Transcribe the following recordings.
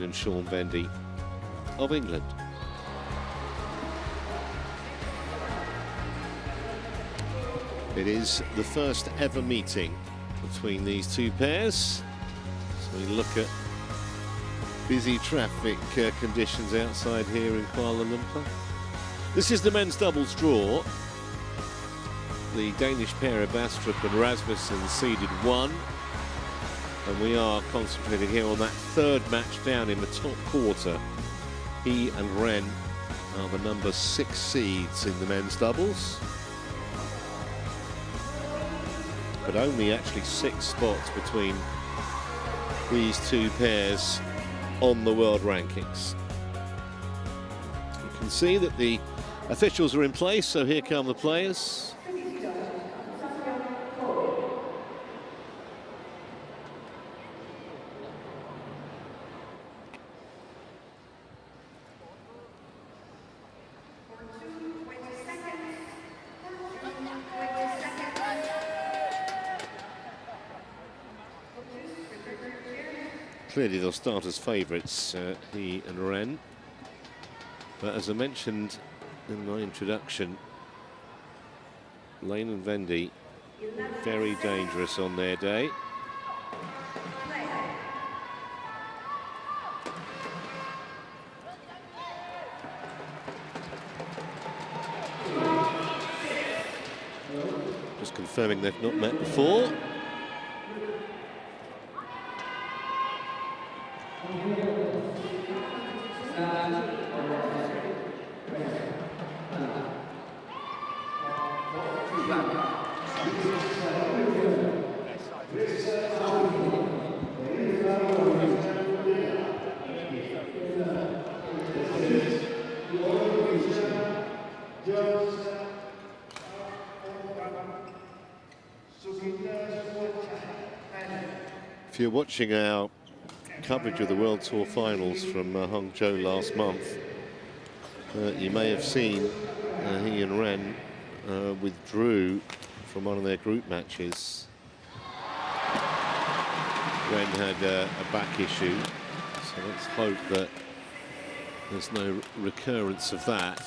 and Sean Vendy of England. It is the first ever meeting between these two pairs. So we look at busy traffic conditions outside here in Kuala Lumpur. This is the men's doubles draw. The Danish pair of Bastrup and Rasmussen seeded 1. And we are concentrating here on that third match down in the top quarter. He and Ren are the number 6 seeds in the men's doubles. But only actually 6 spots between these two pairs on the world rankings. You can see that the officials are in place, so here come the players. Clearly they'll start as favourites, he and Ren. But as I mentioned in my introduction, Lane and Vendy very dangerous on their day. Just confirming they've not met before. If you're watching our coverage of the World Tour finals from Hangzhou last month, you may have seen he and Ren withdrew from one of their group matches. Ren had a back issue, so let's hope that there's no recurrence of that.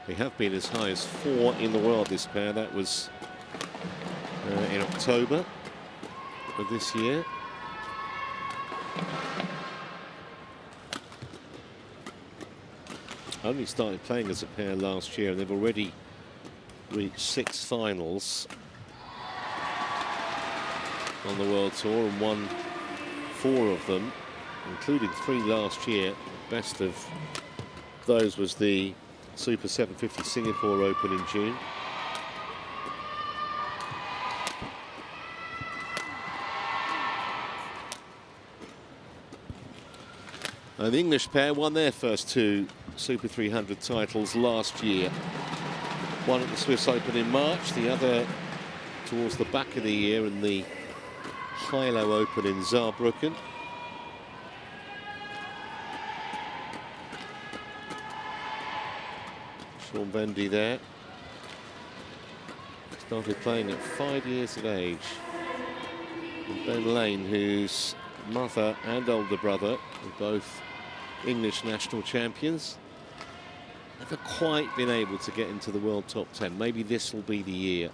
They have been as high as 4 in the world, this pair. That was in October of this year. Only started playing as a pair last year, and they've already reached 6 finals on the World Tour and won 4 of them, including 3 last year. Best of those was the Super 750 Singapore Open in June. And the English pair won their first 2 Super 300 titles last year. One at the Swiss Open in March, the other towards the back of the year in the Hilo Open in Saarbrücken. Sean Vendy there. Started playing at 5 years of age. And Ben Lane, whose mother and older brother are both English national champions. Never quite been able to get into the world top 10. Maybe this will be the year.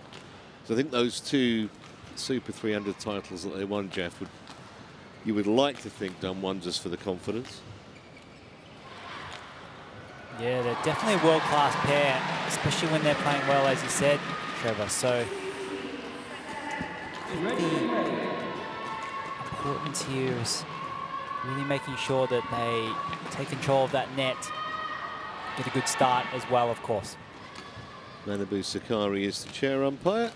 So I think those 2 Super 300 titles that they won, Jeff, you would like to think done wonders for the confidence. Yeah, they're definitely a world-class pair, especially when they're playing well, as you said, Trevor. So the importance here is really making sure that they take control of that net, get a good start as well, of course. Manabu Sakari is the chair umpire.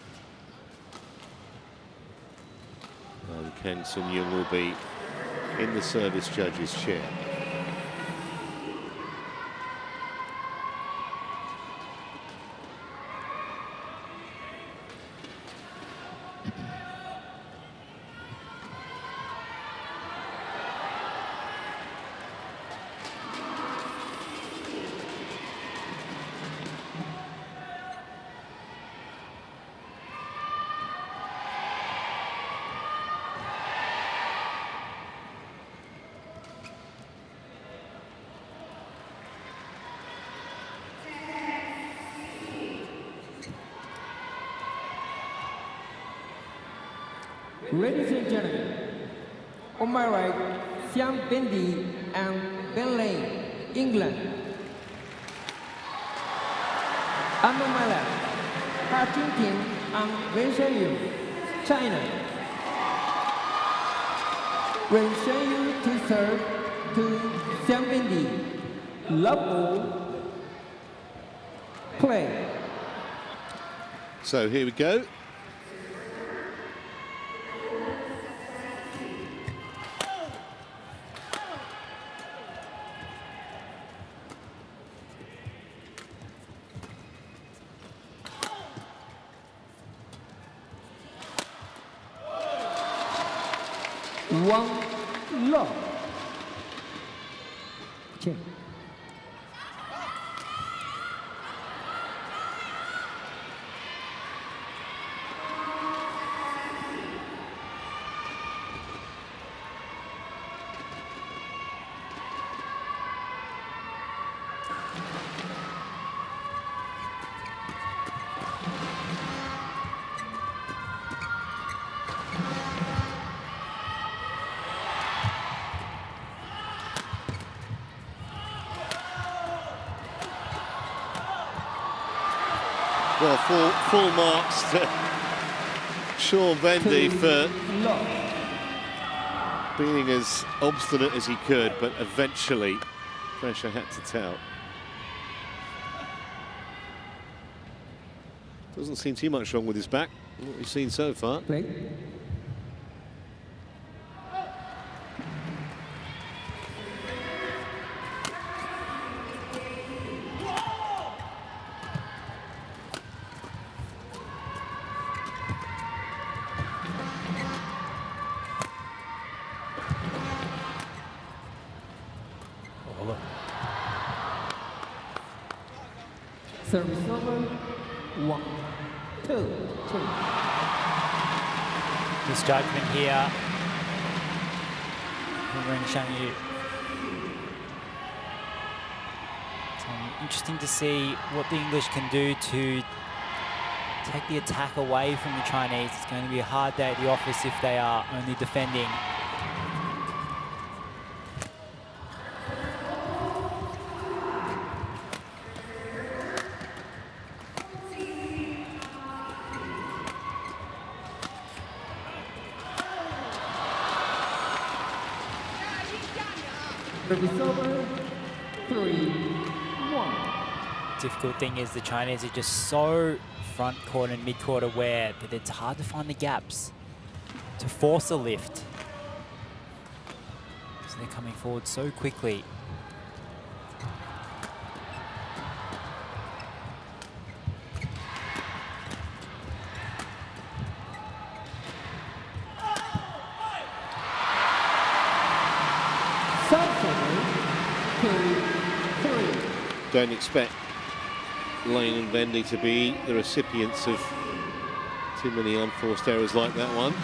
And Kang Sun Young will be in the service judge's chair. Ladies and gentlemen, on my right, Vendy and Ben Lane, England. And on my left, Ha Jingting and Wen Shenyu, China. Wen Shenyu to serve to Vendy. Love all. Play. So here we go. One love. Check. Well, full marks to Sean Vendy for being as obstinate as he could, but eventually pressure had to tell. Doesn't seem too much wrong with his back, what we've seen so far. Play. Service over. 1, 2, 3. Misjudgment here from Ren Shangyu. So interesting to see what the English can do to take the attack away from the Chinese. It's going to be a hard day at the office if they are only defending. Service over. 3, 1. Difficult thing is the Chinese are just so front court and mid court aware that it's hard to find the gaps to force a lift. So they're coming forward so quickly. Don't expect Lane and Vendy to be the recipients of too many unforced errors like that one.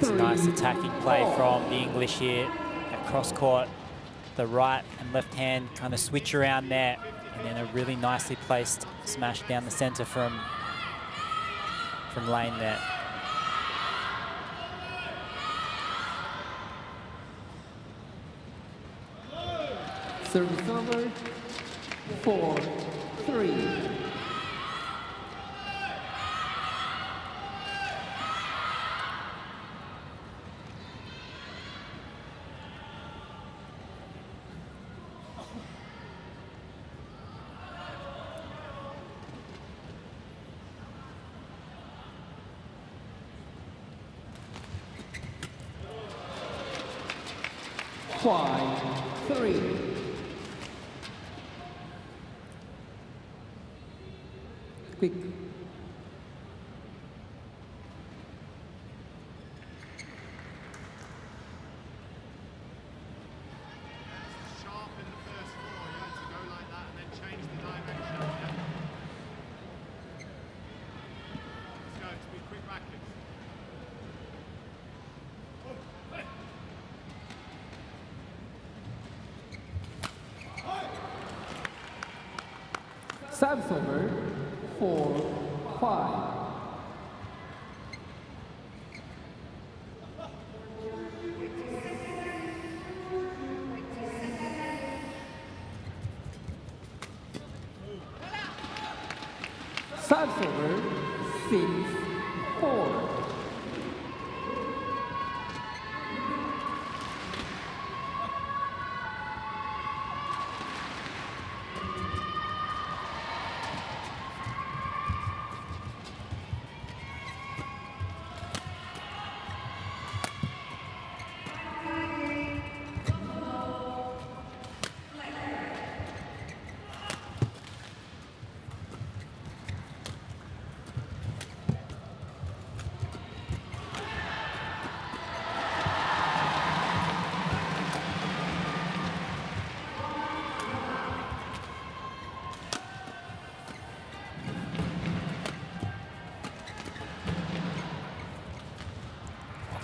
It's a nice attacking play from the English here at cross court. The right and left hand kind of switch around there, and then a really nicely placed smash down the center from Lane there. Service over. 4, 3. Five, 3. Quick. Sharp in the first 4, you had to go like that and then change the direction. Service over, 4-5. Service over, 6-4.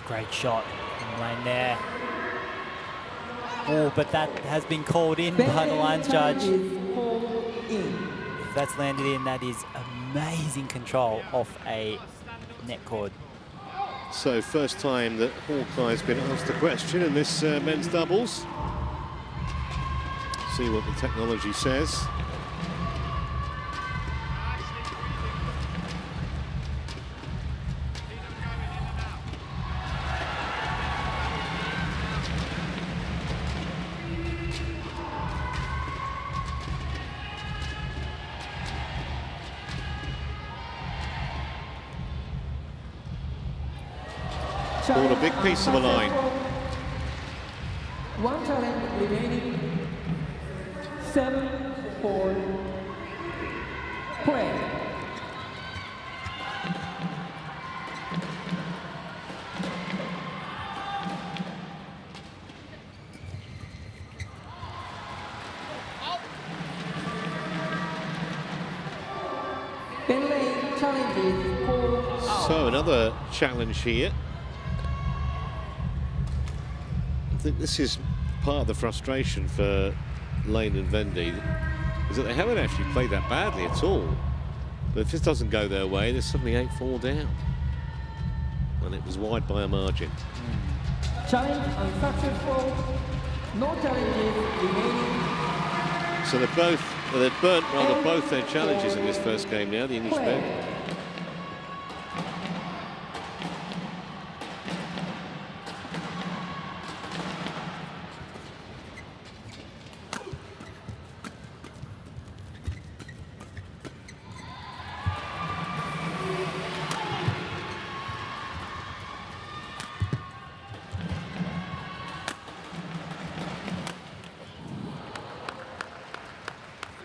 Great shot in the lane there. Oh, but that has been called in by the lines judge. If that's landed in, that is amazing control off a net cord. So first time that Hawkeye's been asked a question in this men's doubles. See what the technology says. Ball a big piece of a line. One challenge remaining. 7-4. Play. Benley challenges 4 out. So another challenge here. I think this is part of the frustration for Lane and Vendy, is that they haven't actually played that badly at all. But if this doesn't go their way, they're suddenly 8-4 down. And it was wide by a margin. Challenge unsuccessful. No challenges remaining. So they've burnt rather both their challenges in this first game now, the English pair.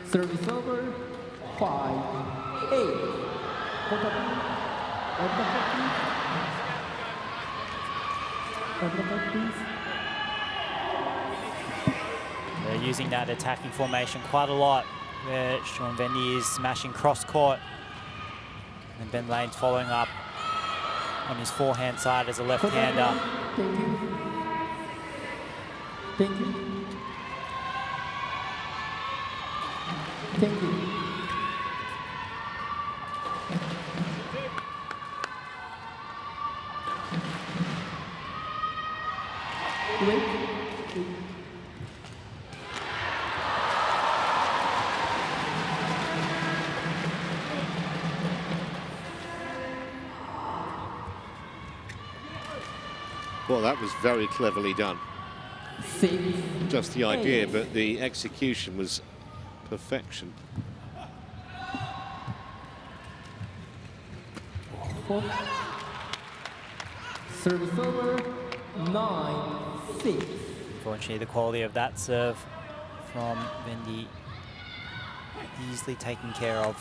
Service over, 5-8. They're using that attacking formation quite a lot, where Sean Vendy is smashing cross court. And Ben Lane's following up on his forehand side as a left-hander. Thank you. Thank you. Thank you. Wait. Well, that was very cleverly done. 6. Just the idea, but the execution was perfection. 4. Service over, 9-6. Unfortunately, the quality of that serve from Vendy easily taken care of.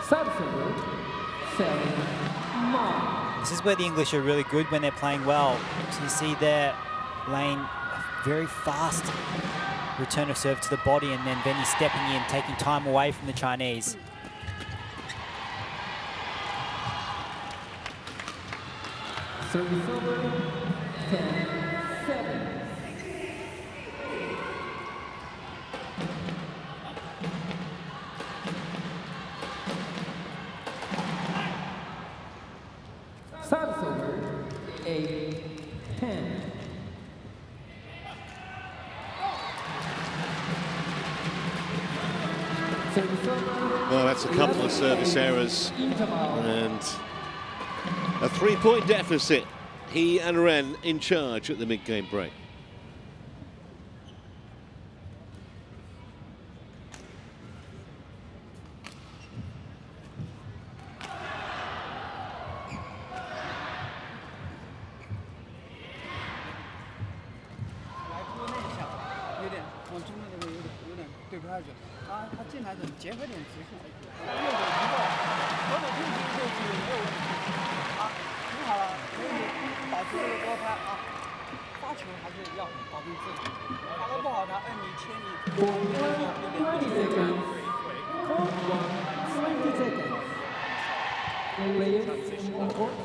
Service over, 7-9. This is where the English are really good when they're playing well. So you see there, Lane, a very fast return of serve to the body, and then Vendy stepping in, taking time away from the Chinese. Service over, 10-7. Service over, 8-10. Well, that's a couple of service errors and a 3-point deficit. He and Ren in charge at the mid-game break.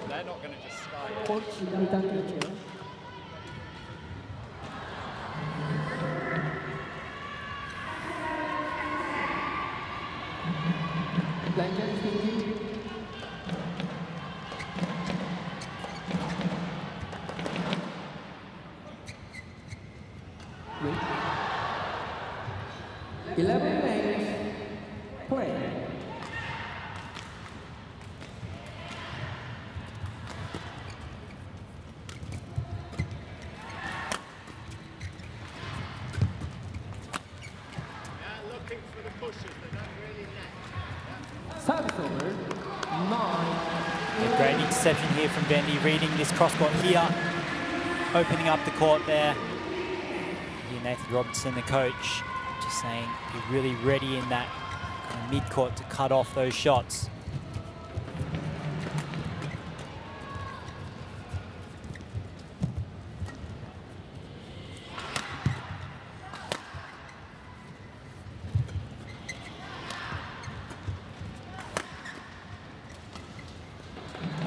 They're not going to just start. A great interception here from Vendy, reading this cross-court here, opening up the court there. Here Nathan Robertson, the coach, just saying be really ready in that kind of mid-court to cut off those shots.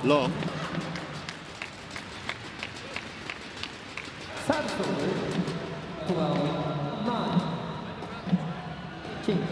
Long. Service over, 12-9. King.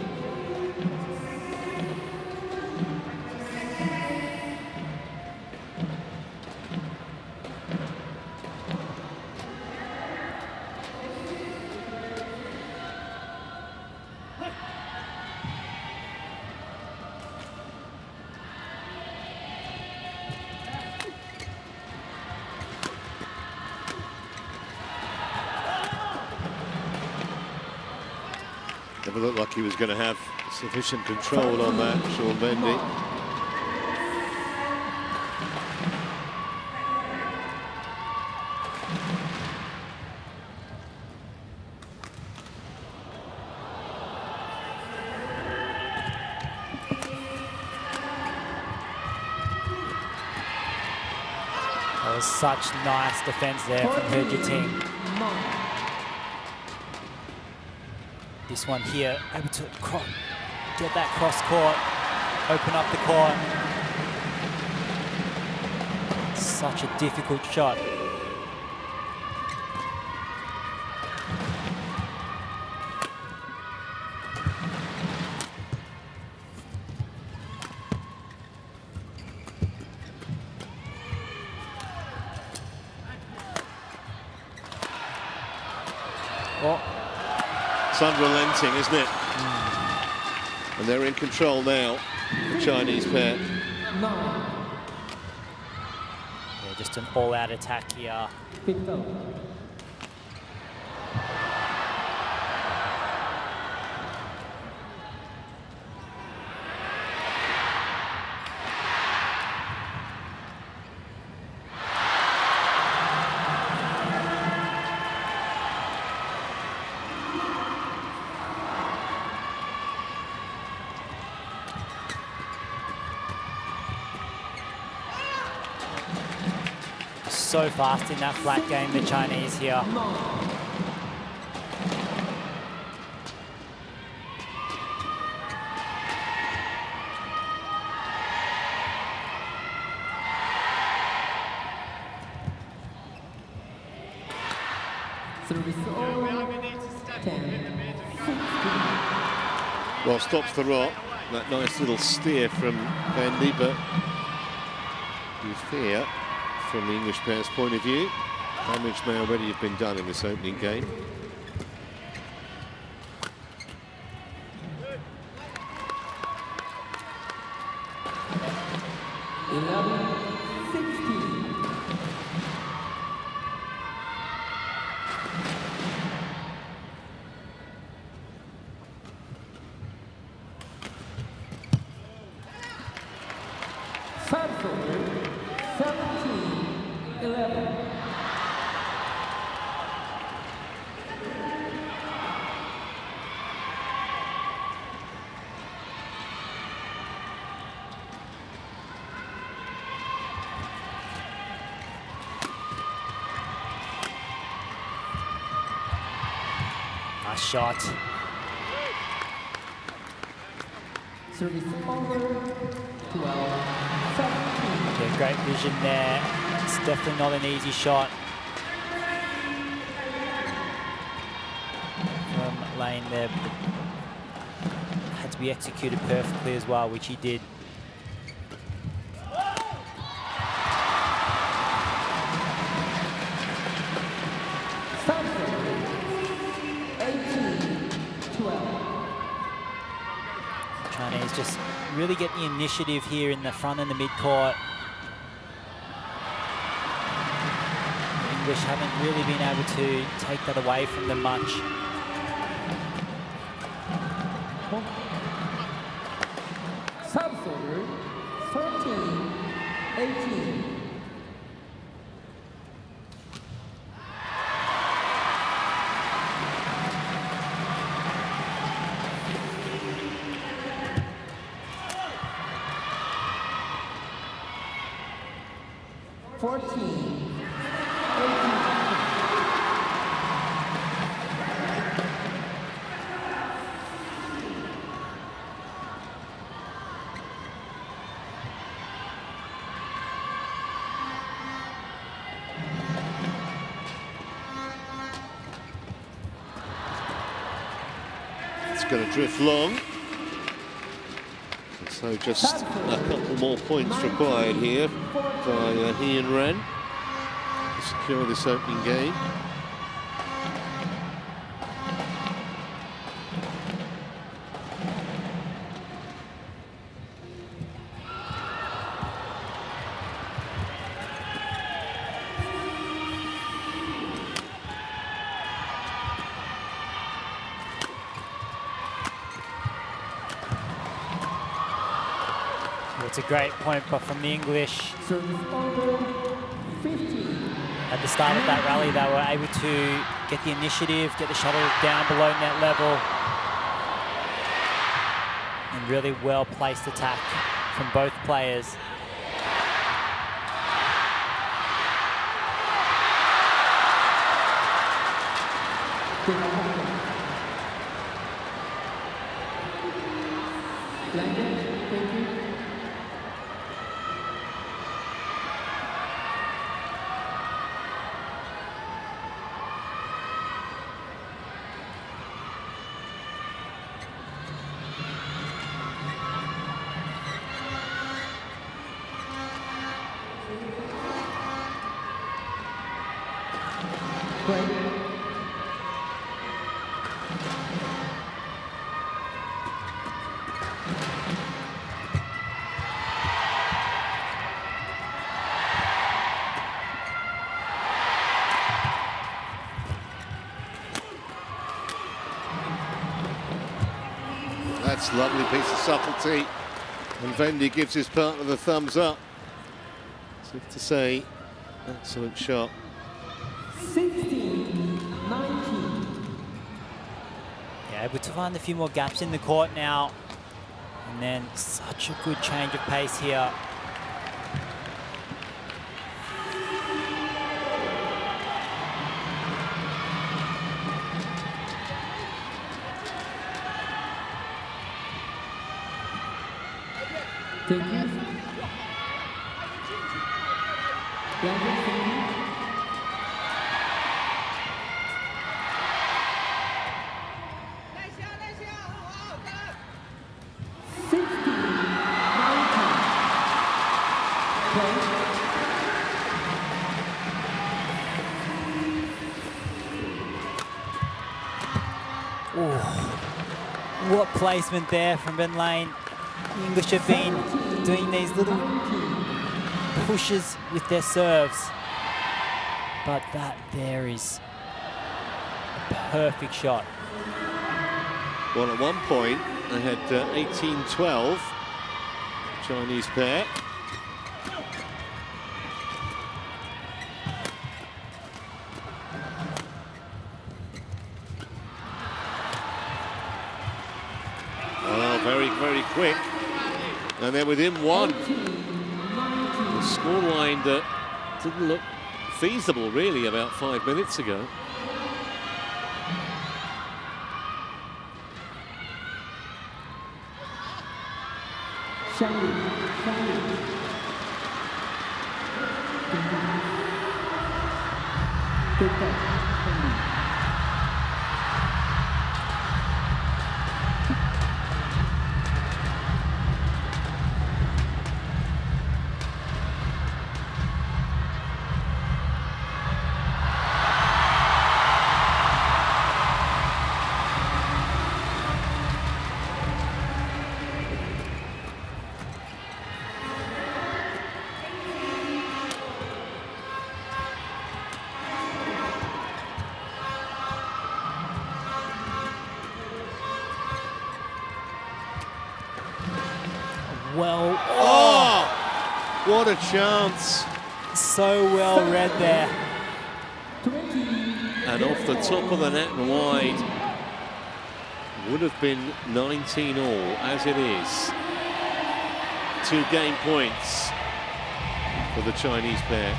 Never looked like he was going to have sufficient control on that, Sean Vendy. That was such nice defense there from He Jiting. This one here, able to get that cross court, open up the court. Such a difficult shot. It's unrelenting, isn't it? And they're in control now, the Chinese pair. Yeah, just an all-out attack here. so fast in that flat game, the Chinese here. Well, stops the rock. That nice little steer from Vendy, but you fear, from the English pair's point of view, damage may already have been done in this opening game. Nice shot. Service over 12-17. Yeah, great vision there. It's definitely not an easy shot from Lane there. Had to be executed perfectly as well, which he did. Chinese just really get the initiative here in the front and the mid-court. The English haven't really been able to take that away from them much. Subserver 13-18. It's going to drift long. And so just a couple more points required here by He and Ren to secure this opening game. It's a great point, but from the English, at the start of that rally, they were able to get the initiative, get the shuttle down below net level, and really well-placed attack from both players. That's a lovely piece of subtlety. And Vendy gives his partner the thumbs up. Safe to say, excellent shot. 16-19. Yeah, able to find a few more gaps in the court now. And then such a good change of pace here. Thank you. Thank you. What placement there from Ben Lane. The English have been doing these little pushes with their serves. But that there is a perfect shot. Well, at one point, they had 18-12, Chinese pair. Very quick, and they're within one. The scoreline that didn't look feasible really about 5 minutes ago. Well, oh, what a chance. So well read there. And off the top of the net and wide. Would have been 19 all, as it is. 2 game points for the Chinese pair.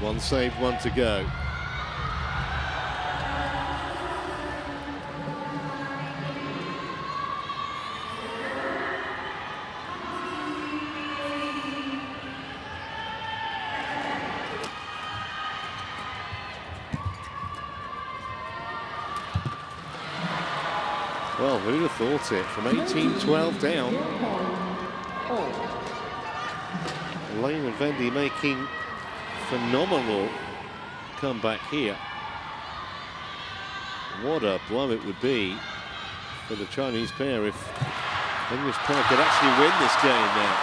One saved, one to go. Well, who'd have thought it? From 18-12 down. Lane and Vendy making phenomenal comeback here. What a blow it would be for the Chinese pair if English pair could actually win this game now.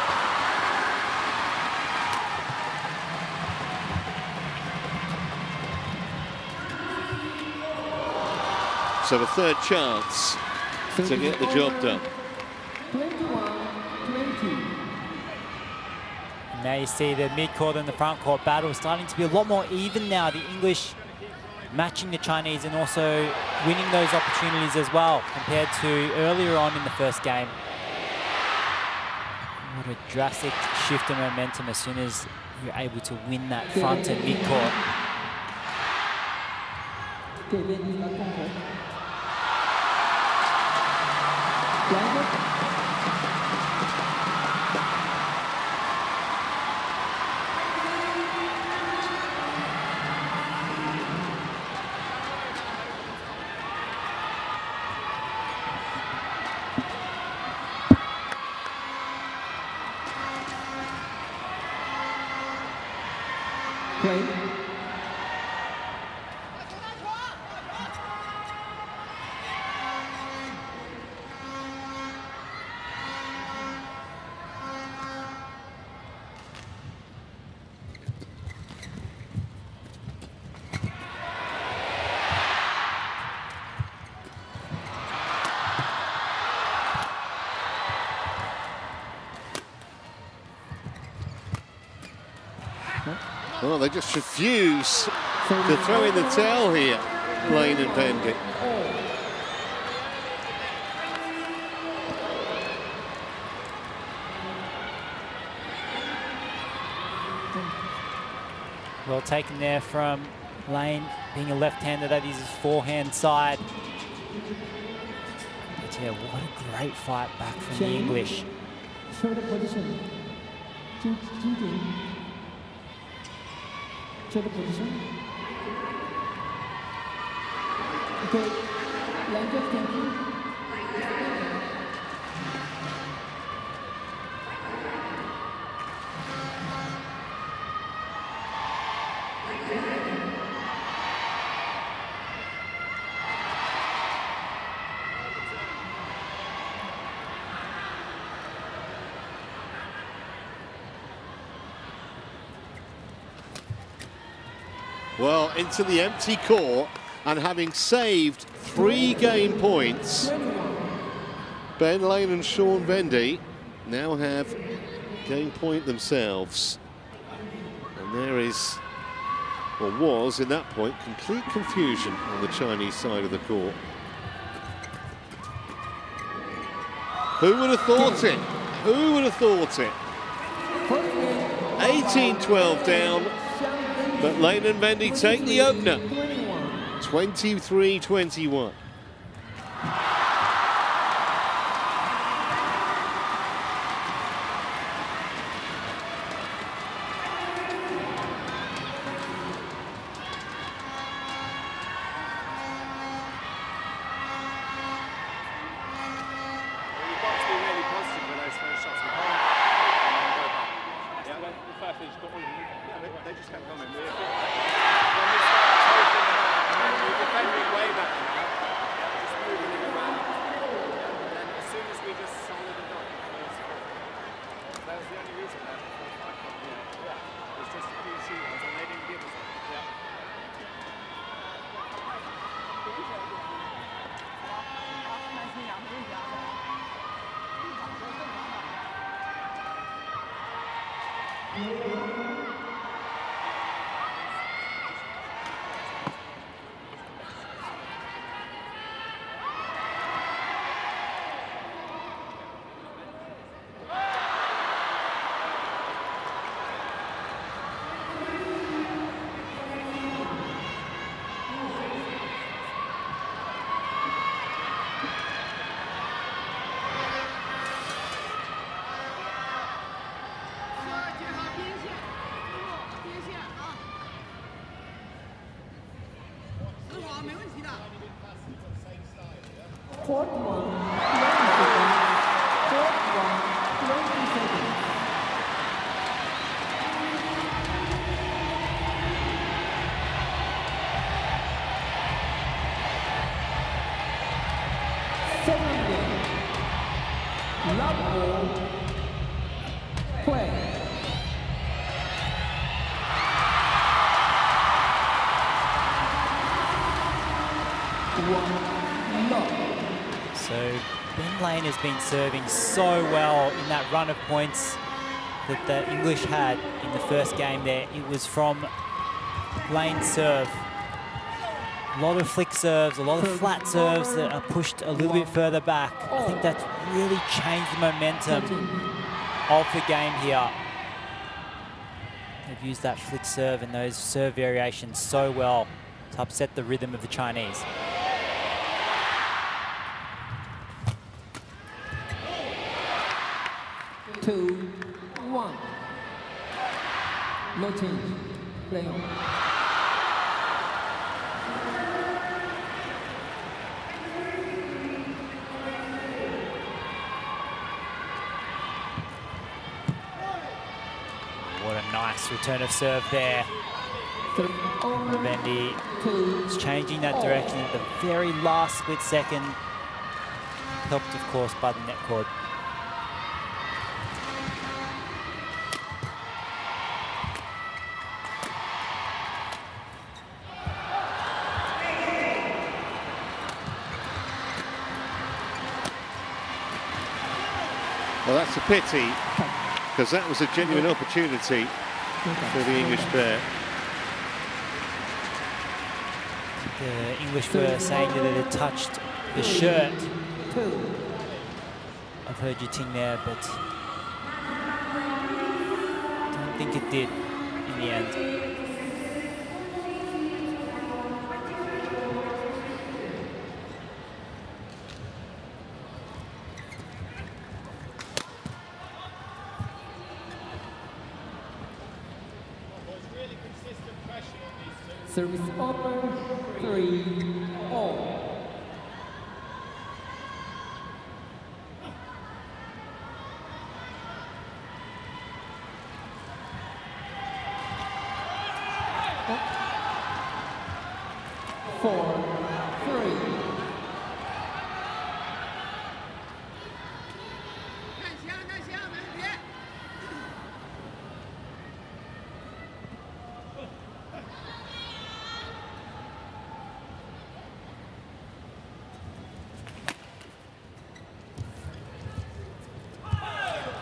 So a third chance to get the job done. 21-20. Now you see the mid-court and the front-court battle starting to be a lot more even now. The English matching the Chinese and also winning those opportunities as well compared to earlier on in the first game. What a drastic shift in momentum as soon as you're able to win that front and mid-court. Well, they just refuse to throw in the towel here, Lane and Vendy. Well taken there from Lane, being a left-hander, that is his forehand side. But yeah, what a great fight back from the English. Shoulder position. Shoulder position. Okay, line of thinking. Well, into the empty court, and having saved 3 game points, Ben Lane and Sean Vendy now have game point themselves. And there is, or was in that point, complete confusion on the Chinese side of the court. Who would have thought it? Who would have thought it? 18-12 down. But Lane and Vendy take the opener, 23-21. They just kept coming. When we started taking them out, and then we were defending way back now, just moving it around. And then as soon as we just solid it up, that was the only reason that it was just a few shooters and they didn't give us it. Court 1, 20 seconds. Court 1, 20 seconds. Second game. Love ball. Play. One love. So Ben Lane has been serving so well in that run of points that the English had in the first game there. It was from Lane's serve. A lot of flick serves, a lot of flat serves that are pushed a little bit further back. I think that's really changed the momentum of the game here. They've used that flick serve and those serve variations so well to upset the rhythm of the Chinese. Two, one. No change. Play on. What a nice return of serve there. Vendy is changing that direction at the very last split second. Helped, of course, by the net cord. Well, that's a pity, because that was a genuine opportunity for the English pair. The English were saying that it had touched the shirt of He Jiting there, but don't think it did in the end. Service over, 3-all.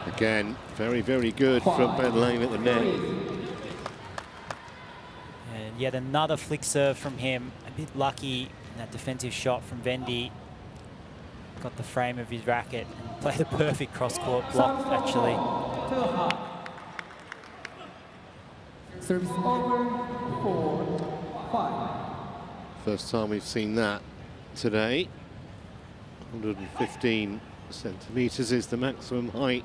Again, very, very good from Ben Lane at the net. And yet another flick serve from him. A bit lucky in that defensive shot from Vendy. Got the frame of his racket and played a perfect cross-court block, actually. Service over, 4-5. First time we've seen that today. 115 centimeters is the maximum height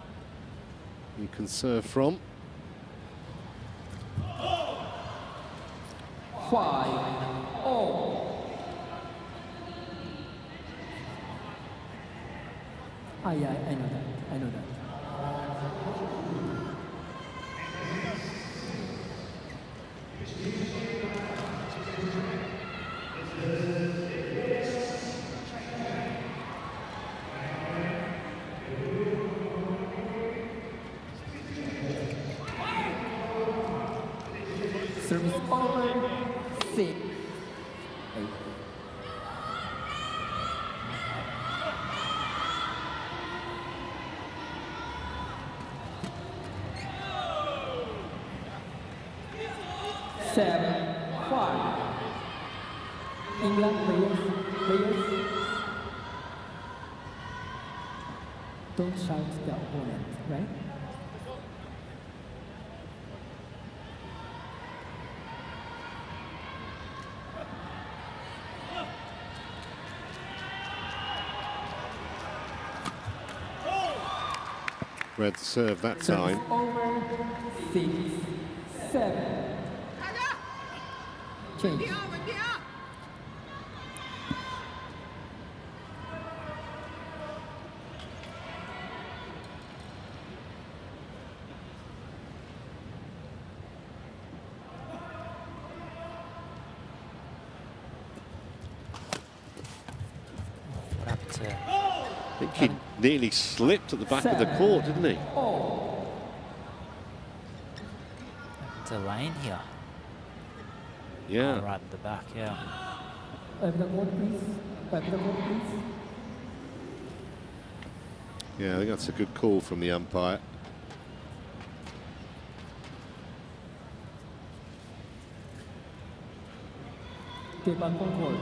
you can serve from. 5-all. Yeah, I know that. I know that. Service over, 6-8. England players, don't shout the opponent, right? Red serve that time. Over, 6-7. Change. I think he nearly slipped at the back of the court, didn't he? To Lane here. Yeah. Oh, right at the back, yeah. Back the court, please. Back the court, please. Yeah, I think that's a good call from the umpire. Okay, back on court.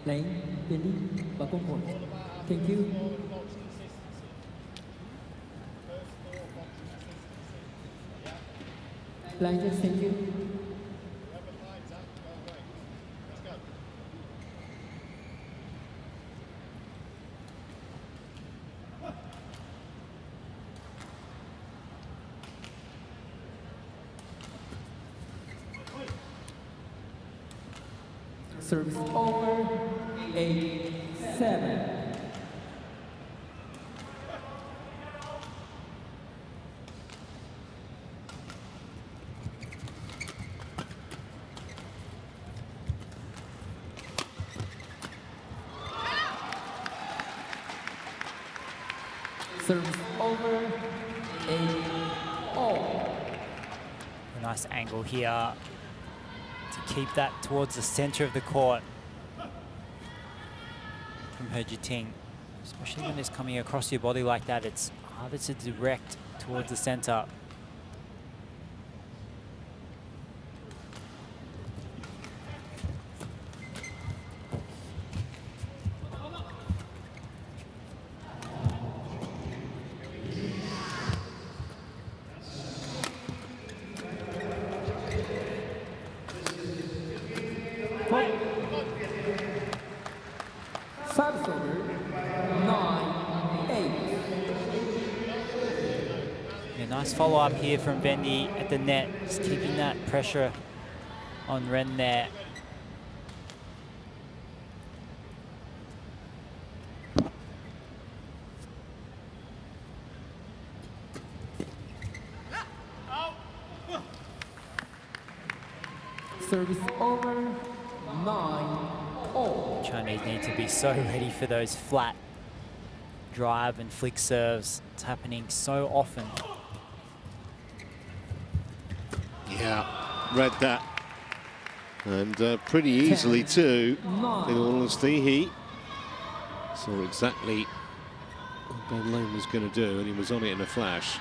Lane, Vendy, back on court. Thank you. Line, just thank you. Service over, 8-7. Service over, 8-all. A nice angle here to keep that towards the center of the court from He Jiting. Especially when it's coming across your body like that, it's harder to direct towards the center. Service over, 9-8. Yeah, Yeah, nice follow-up here from Vendy at the net, just keeping that pressure on Ren there. Service over, 9-all. Chinese need to be so ready for those flat drive and flick serves. It's happening so often. Yeah, read that. And pretty easily too, in all honesty. He saw exactly what Ben Lane was going to do, and he was on it in a flash.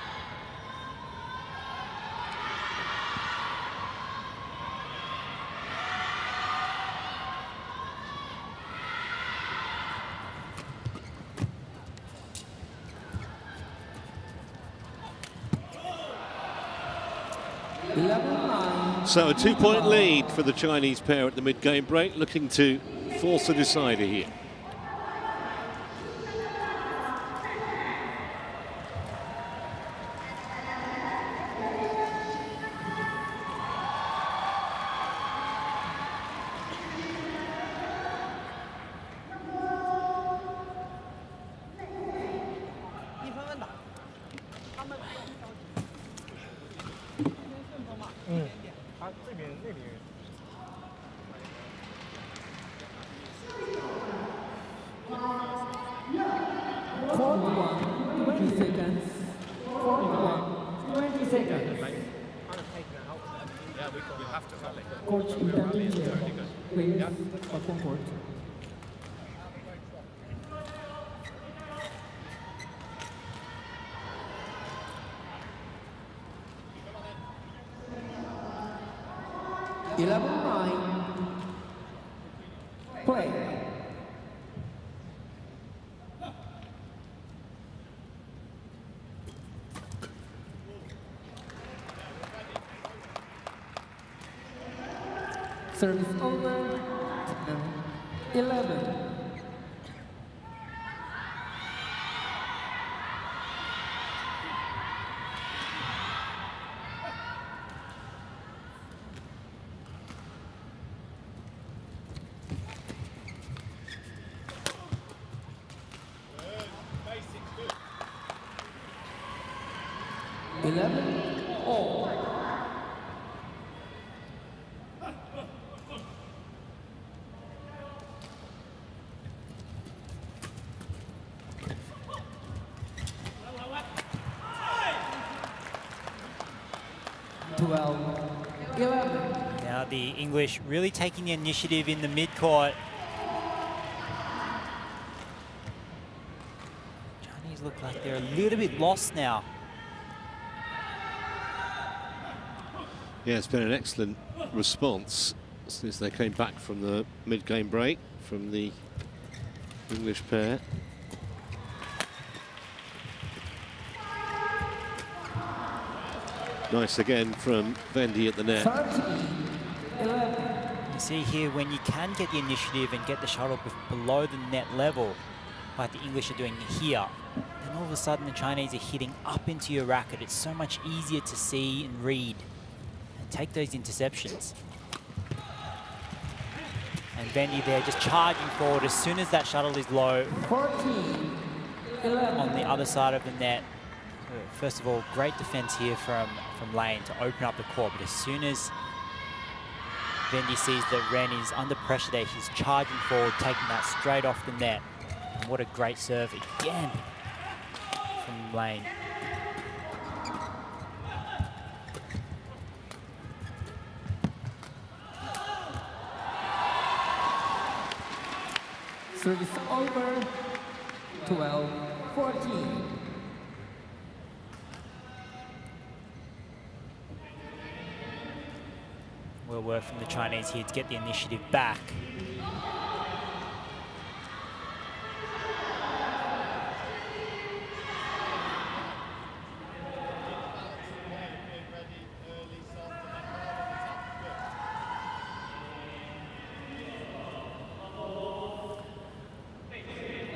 So a 2-point lead for the Chinese pair at the mid-game break, looking to force a decider here. Play. Service over, 11. Now the English really taking the initiative in the mid-court. Chinese look like they're a little bit lost now. Yeah, it's been an excellent response since they came back from the mid-game break from the English pair. Nice again from Vendy at the net. You see here, when you can get the initiative and get the shuttle below the net level, like the English are doing here, and all of a sudden the Chinese are hitting up into your racket. It's so much easier to see and read and take those interceptions. And Vendy there just charging forward as soon as that shuttle is low on the other side of the net. First of all, great defense here from Lane to open up the court, but as soon as Vendy sees that Ren is under pressure there, he's charging forward, taking that straight off the net. And what a great serve again from Lane. Service over, 12-14. Well work from the Chinese here to get the initiative back.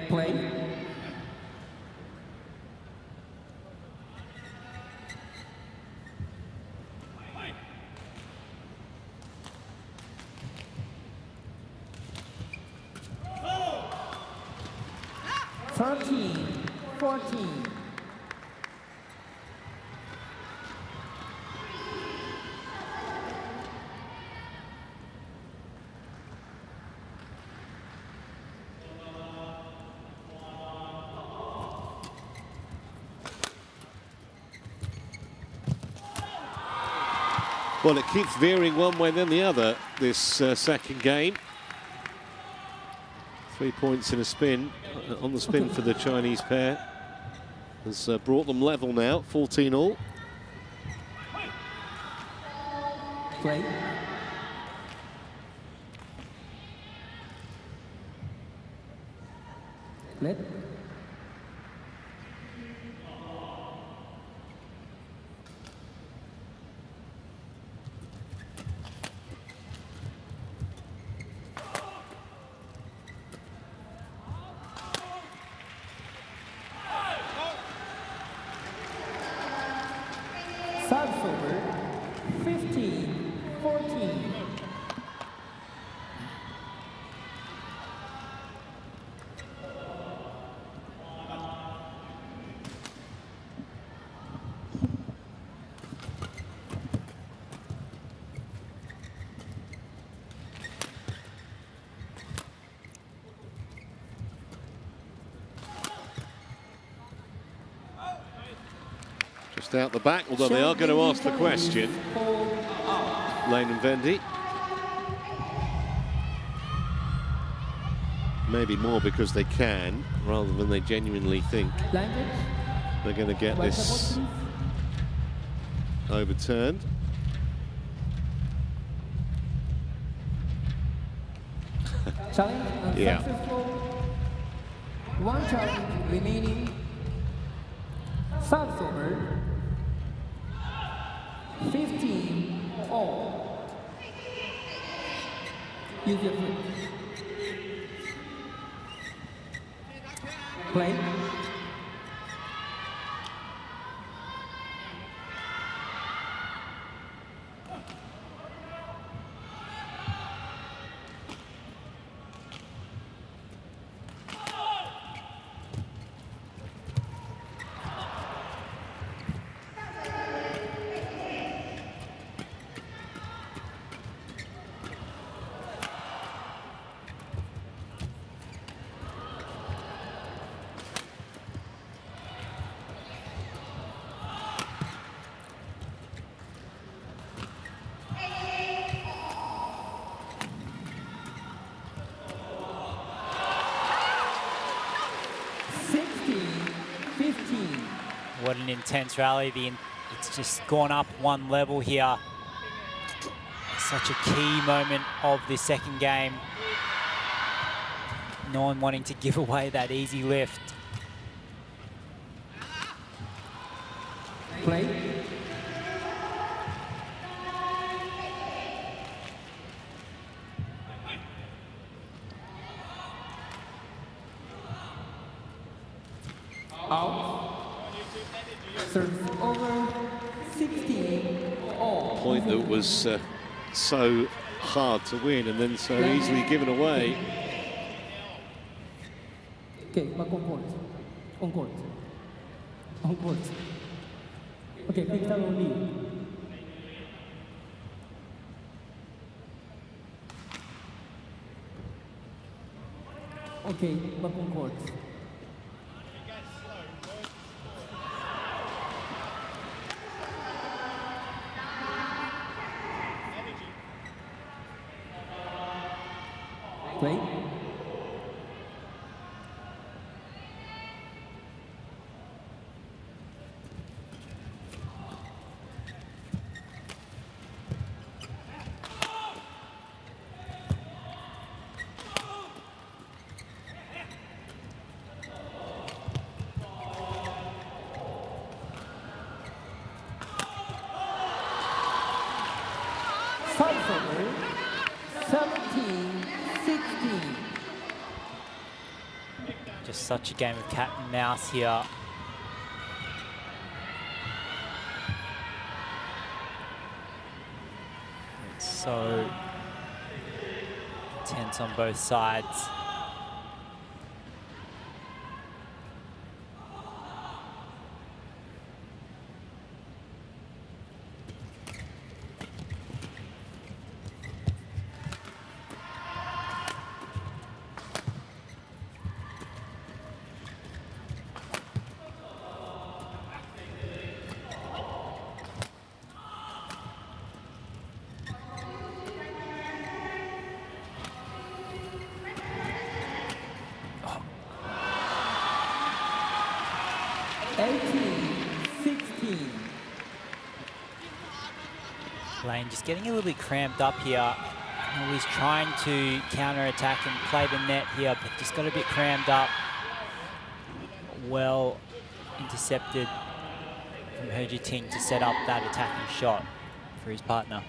Play. 13-14. Well, it keeps veering one way then the other, this second game. 3 points in a spin, on the spin for the Chinese pair. Has brought them level now, 14-all. Play. Let. Service over, 15-14. Just out the back, although they are going to ask the question. Lane and Vendy. Maybe more because they can, rather than they genuinely think they're going to get this overturned. Challenge unsuccessful. One challenge remaining. Service over. 15-all. Use your foot. Play. What an intense rally. It's just gone up one level here. Such a key moment of this second game. No one wanting to give away that easy lift. Play. Out. Service over, 16-all. Point that was so hard to win and then so easily given away. Okay, back on court. On court. On court. Okay, big time on me. Okay, back on court. Play. Service over, 17-16. Just such a game of cat and mouse here. It's so intense on both sides. 18-16. Lane just getting a little bit cramped up here. He's trying to counter-attack and play the net here, but just got a bit crammed up. Well intercepted from Herji Ting to set up that attacking shot for his partner.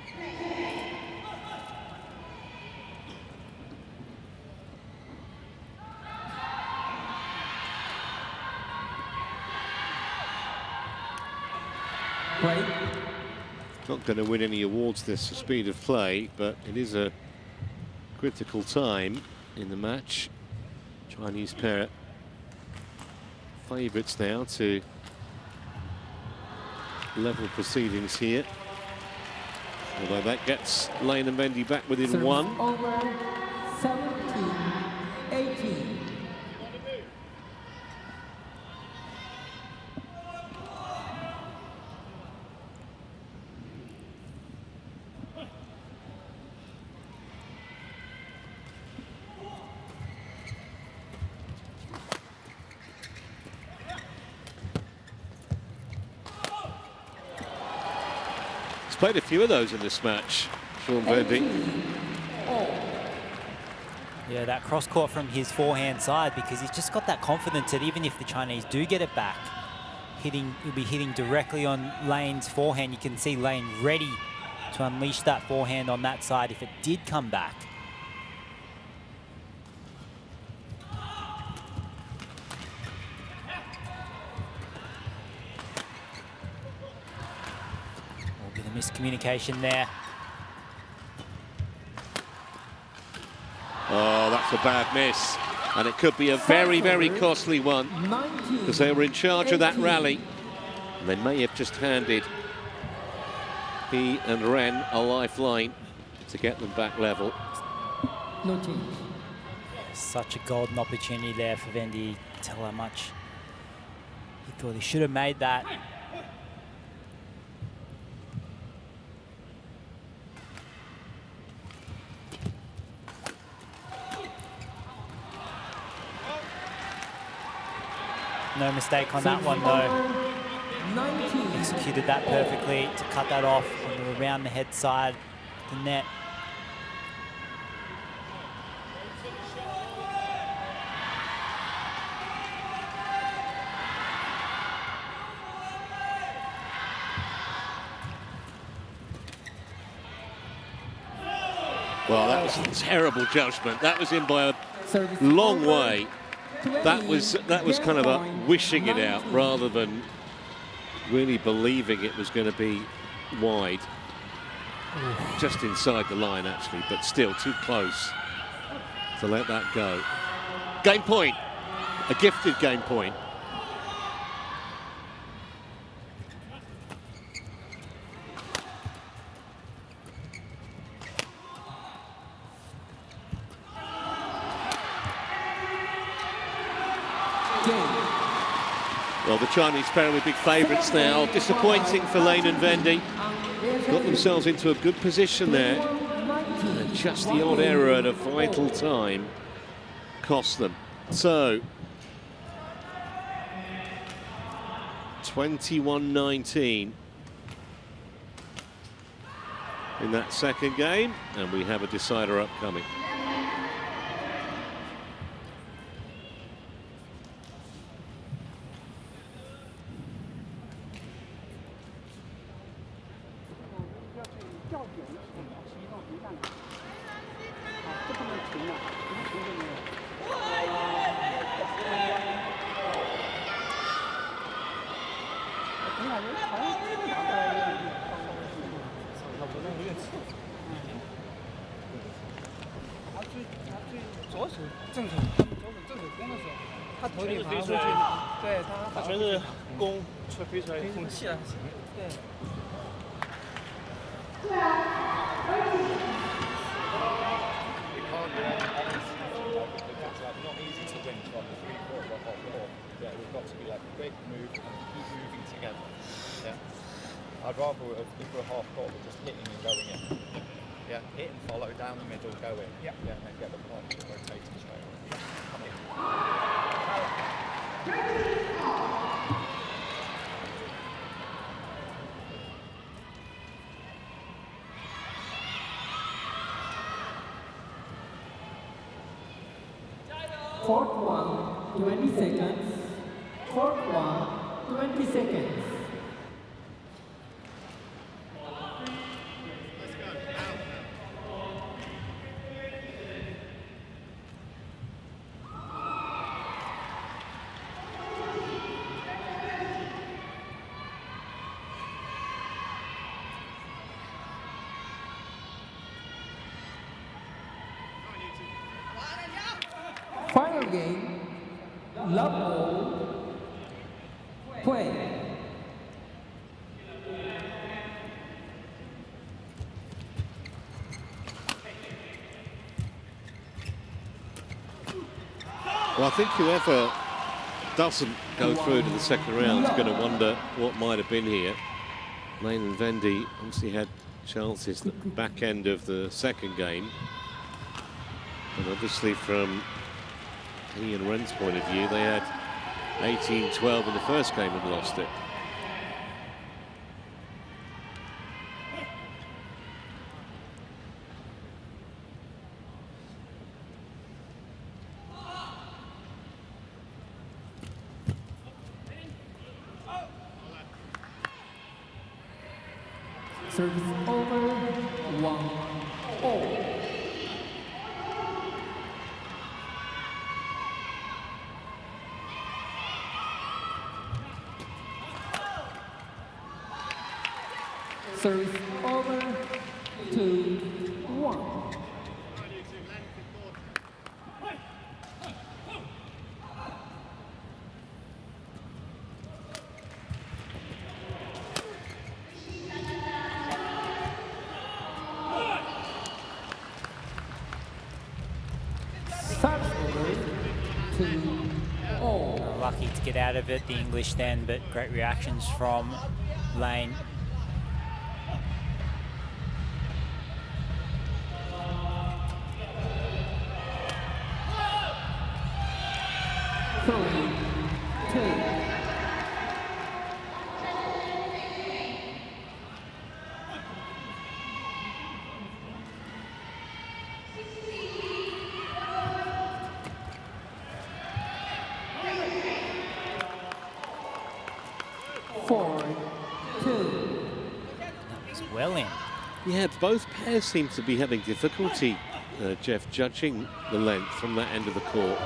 Break. Not going to win any awards this for speed of play, but it is a critical time in the match. Chinese pair favourites now to level proceedings here. Although that gets Lane and Vendy back within Service one. over 17-18. Played a few of those in this match, Sean Vendy. Yeah, that cross court from his forehand side, because he's just got that confidence that even if the Chinese do get it back, he'll be hitting directly on Lane's forehand. You can see Lane ready to unleash that forehand on that side if it did come back. Miscommunication there. Oh, that's a bad miss. And it could be a very, very costly one, because they were in charge of that rally. And they may have just handed he and Ren a lifeline to get them back level. No change. Such a golden opportunity there for Vendy. Tell how much he thought he should have made that. No mistake on that one, though. Executed that perfectly to cut that off on the around the head side of the net. Well, that was terrible judgment. That was in by a long way. That was kind of a wishing it out rather than really believing it was going to be wide. Just inside the line, actually, but still too close to let that go. Game point. A gifted game point. Well, the Chinese pair will be big favourites now. Disappointing for Lane and Vendy. Got themselves into a good position there. And just the odd error at a vital time cost them. So, 21-19 in that second game. And we have a decider upcoming. I'd rather, if we're half court, we're just hitting and going in. Yeah, hit and follow, down the middle, go in. Yeah, and then get the point, rotating straight away. Come in. 20 seconds. Court 1, 20 seconds. Final game, love ball, play. Well, I think whoever doesn't go through to the second round is going to wonder what might have been here. Lane and Vendy obviously had chances at the back end of the second game. And obviously from he and Ren's point of view, they had 18-12 in the first game and lost it. Service over, 1-all. Service over, 2-1. Service over, 2-all. Lucky to get out of it, the English then, but great reactions from Lane. Well in. Yeah, both pairs seem to be having difficulty, Jeff, judging the length from that end of the court.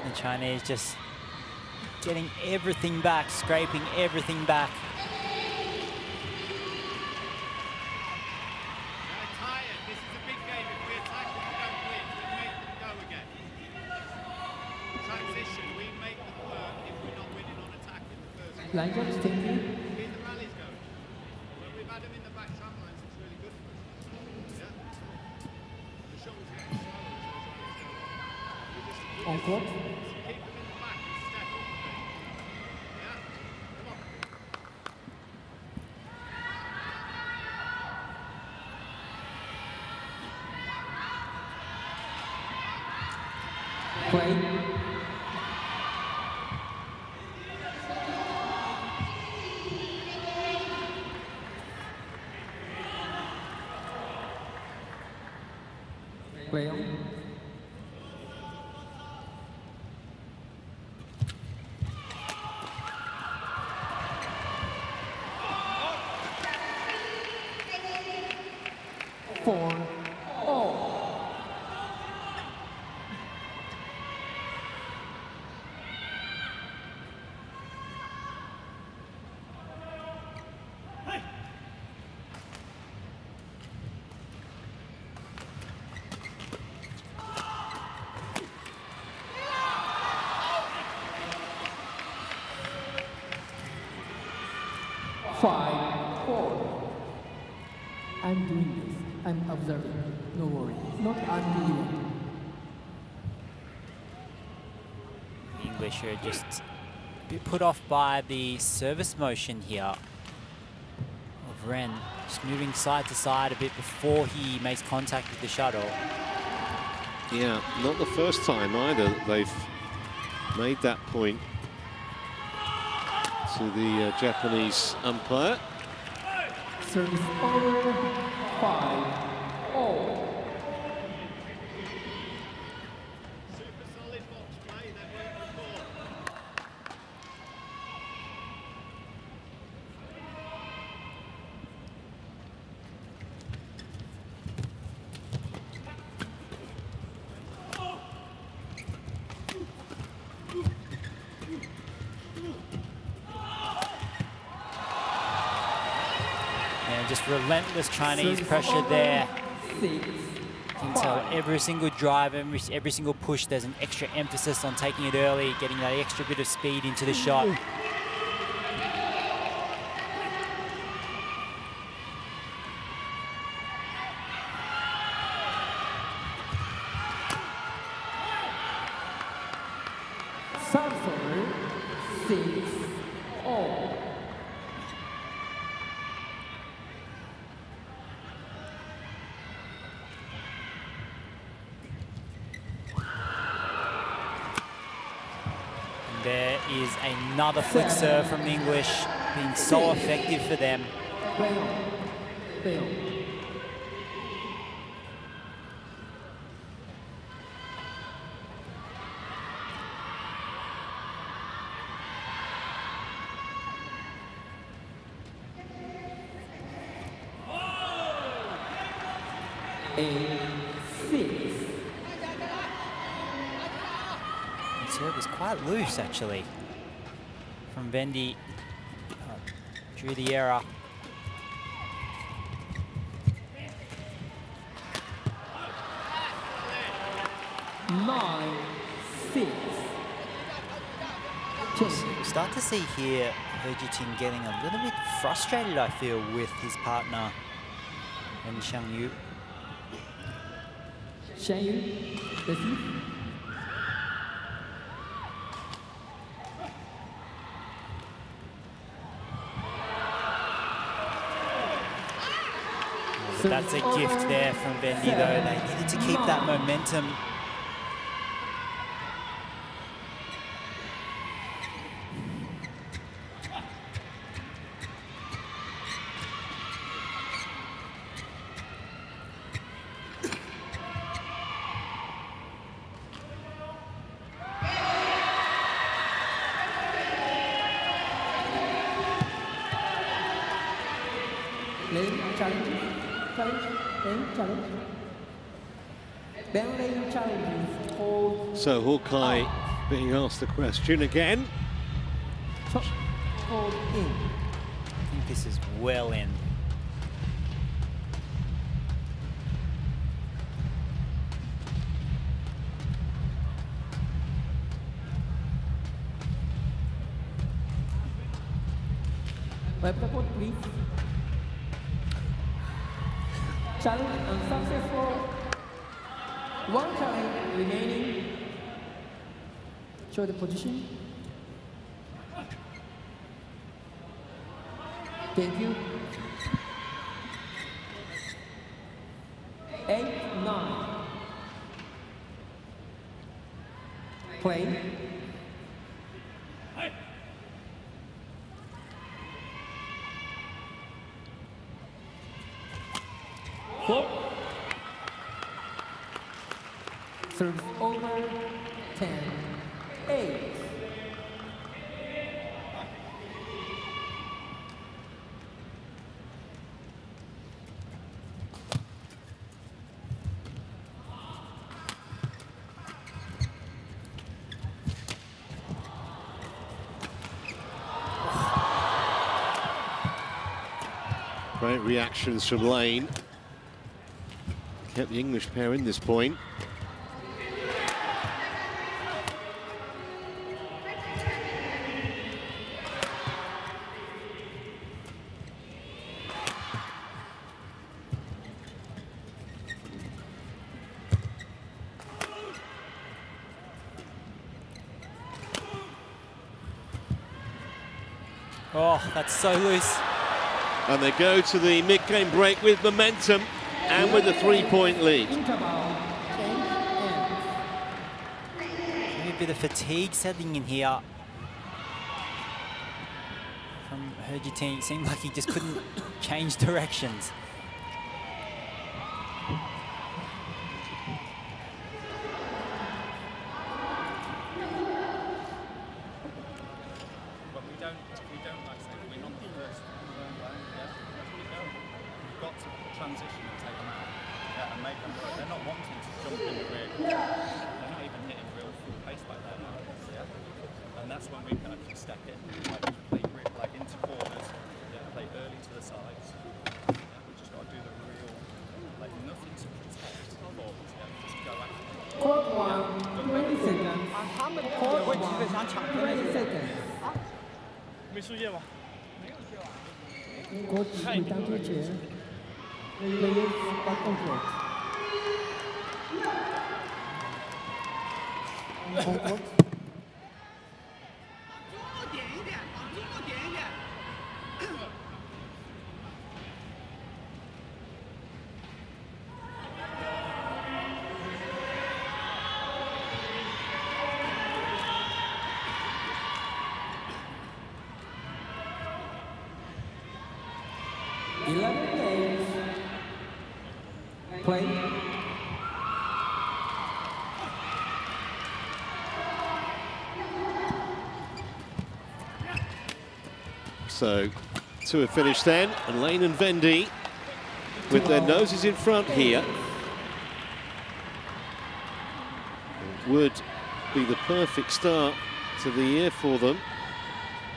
The Chinese just getting everything back, scraping everything back. This is a big game. If we attack and we don't win, we make them go again. Transition, we make them work if we're not winning on attack in the first game. Line jumps, thank you. Keep the rallies going. When we've had them in the back tram lines, it's really good for us. Yeah? The shuttle's getting slower. On court. Keep them in the back and step up a bit. Yeah? Come on. Play. Play on. For all. Five, four. I'm doing this. I'm observing. No worry. Not I'm doing it. The English are just a bit put off by the service motion here of Ren. Just moving side to side a bit before he makes contact with the shuttle. Yeah, not the first time either that they've made that point to the Japanese umpire. Service over 5-all. Just relentless Chinese pressure there. You can tell every single drive, every single push, there's an extra emphasis on taking it early, getting that extra bit of speed into the shot. Samsung 6-all. There is another flick serve from the English, being so effective for them. Play on. Play on. Serve is quite loose, actually, from Vendy. Drew the error. Nine, 6. We start to see here He getting a little bit frustrated, I feel, with his partner and Xiang Yu. Xiang Yu, receive. That's a gift there from Vendy, though. They needed to keep that momentum. Lane challenge. Challenge. Ben lane challenge. Hold. So Hawkeye being asked the question again. Hold in. I think this is well in. Wipe the board, please. Challenge unsuccessful. One challenge remaining. Show the position. Thank you. 8, 9. Play. Serve over 10, 8. Great reactions from Lane. Kept the English pair in this point. Oh, that's so loose. And they go to the mid-game break with momentum and with a 3-point lead. Interval. Change ends. Maybe a bit of fatigue setting in here. From Herjitine, it seemed like he just couldn't change directions. But we don't like I say, we're not the first on our own land, yeah. We've got to transition and take them out, yeah, and make them work. They're not wanting to jump in the rear. They're not even hitting real full pace like that now, yeah. And that's when we can actually step in, like play like into corners, yeah, play early to the sides. Yeah, we just got to do the real, like nothing to protect forwards, yeah. Just go after it. Court 1, 20 seconds. Court 1, 20 seconds. 没输液吗？ Coach 回答之前 Players back on court. On court. Play. So, to have finished then, and Lane and Vendy with their noses in front here. It would be the perfect start to the year for them.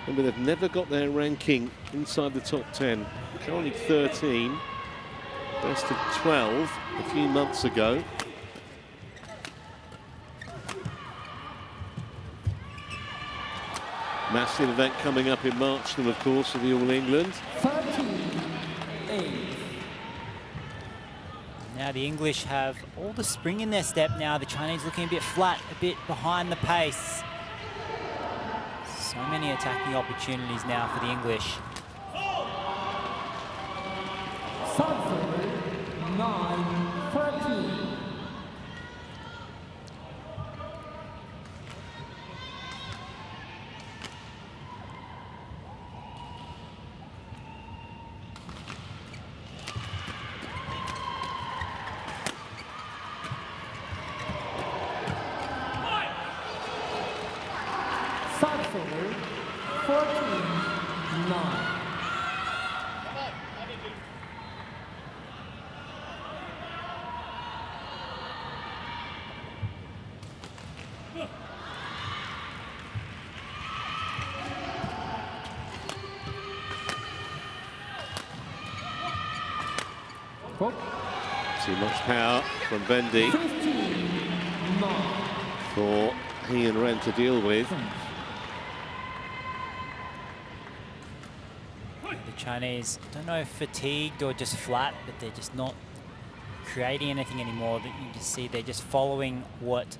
Remember, they've never got their ranking inside the top 10. Currently 13, best of 12 a few months ago. Massive event coming up in March, then of course, for the All England. 13-8. Now the English have all the spring in their step now. The Chinese looking a bit flat, a bit behind the pace. So many attacking opportunities now for the English. Sanford, 9-13. Sanford, 14-9. Too much power from Vendy 15-9. for he and Ren to deal with. The Chinese, don't know if fatigued or just flat, but they're just not creating anything anymore. That you just see they're just following what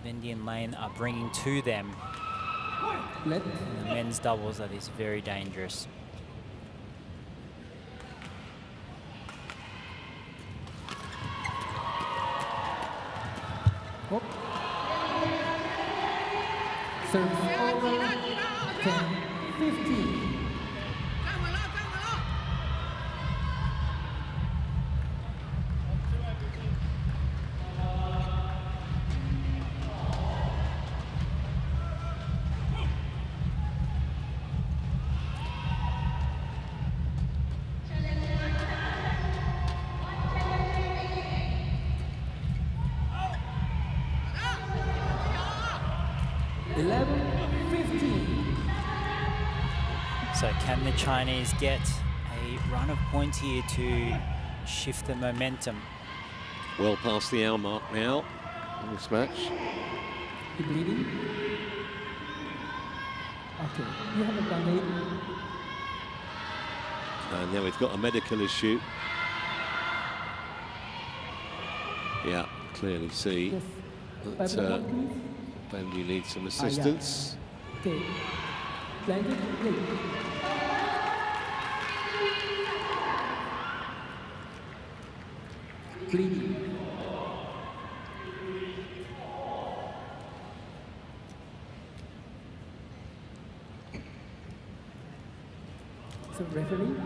Vendy and Lane are bringing to them. Let In the men's doubles, that is very dangerous. Hop. Service over. 10-15. So can the Chinese get a run of points here to shift the momentum? Well past the hour mark now in this match. You bleeding? Okay, you have a band-aid. And now we've got a medical issue. Yeah, clearly see Yes. that Vendy needs some assistance. Okay. Blanket, please. Bleeding. So referee.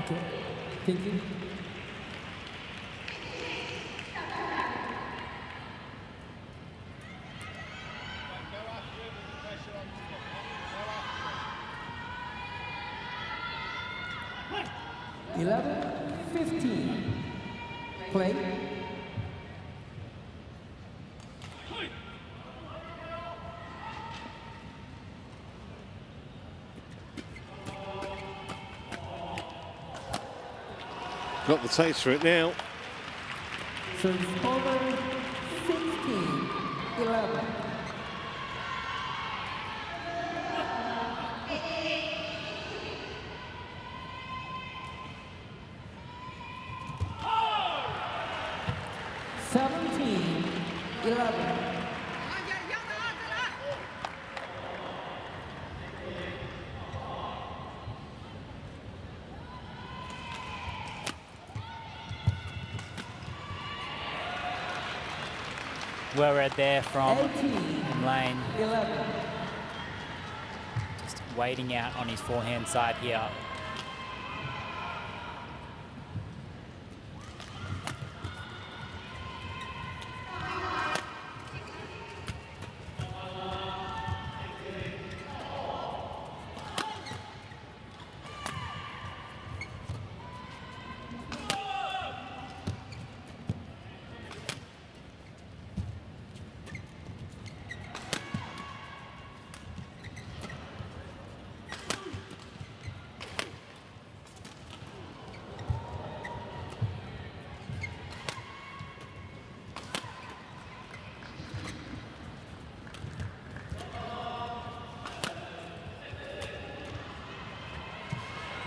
Okay, thank you. (11-15). Play. Got the taste for it now. So it's over 16-11. Well read there from 18, lane. 11. Just waiting out on his forehand side here.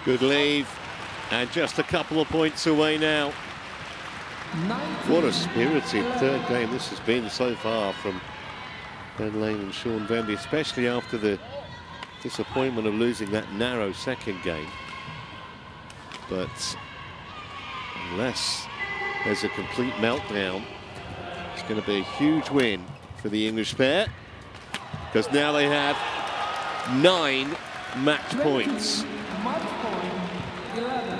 Good leave, and just a couple of points away now. 19, What a spirited third game this has been so far from Ben Lane and Sean Vendy, especially after the disappointment of losing that narrow second game. But unless there's a complete meltdown, it's going to be a huge win for the English pair, because now they have 9 match 20, points. Match point 11.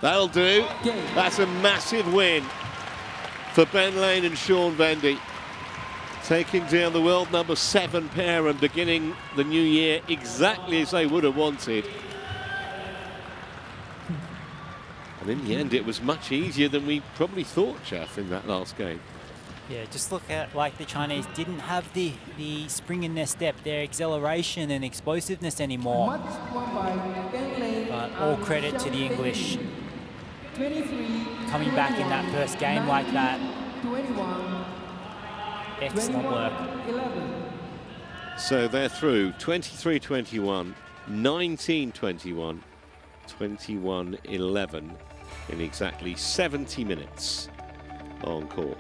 That'll do. That's a massive win for Ben Lane and Sean Vendy, taking down the world number 7 pair and beginning the new year exactly as they would have wanted. And in the end, it was much easier than we probably thought, Jeff, in that last game. Yeah, just look at like the Chinese didn't have the spring in their step, their acceleration and explosiveness anymore. Match won by Ben Lane But all and credit to the Sean English. Vendy. 23, Coming back in that first game like that. 21, Excellent work. 11. So they're through 23-21, 19-21, 21-11 in exactly 70 minutes on court.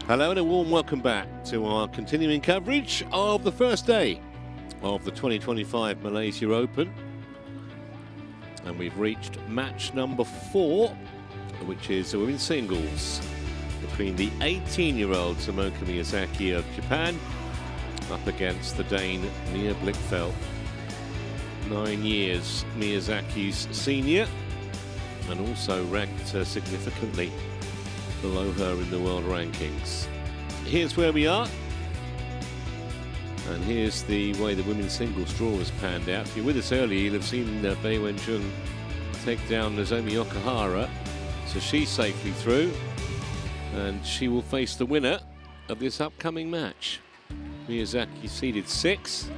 Hello and a warm welcome back to our continuing coverage of the first day of the 2025 Malaysia Open. And we've reached match number 4, which is the women's singles between the 18-year-old Tomoka Miyazaki of Japan up against the Dane Mia Blichfeld. 9 years Miyazaki's senior, and also ranked significantly below her in the world rankings. Here's where we are, and here's the way the women's singles draw has panned out. If you're with us earlier, you'll have seen Bei Wenjun take down Nozomi Okahara, so she's safely through, and she will face the winner of this upcoming match. Miyazaki seeded 6th,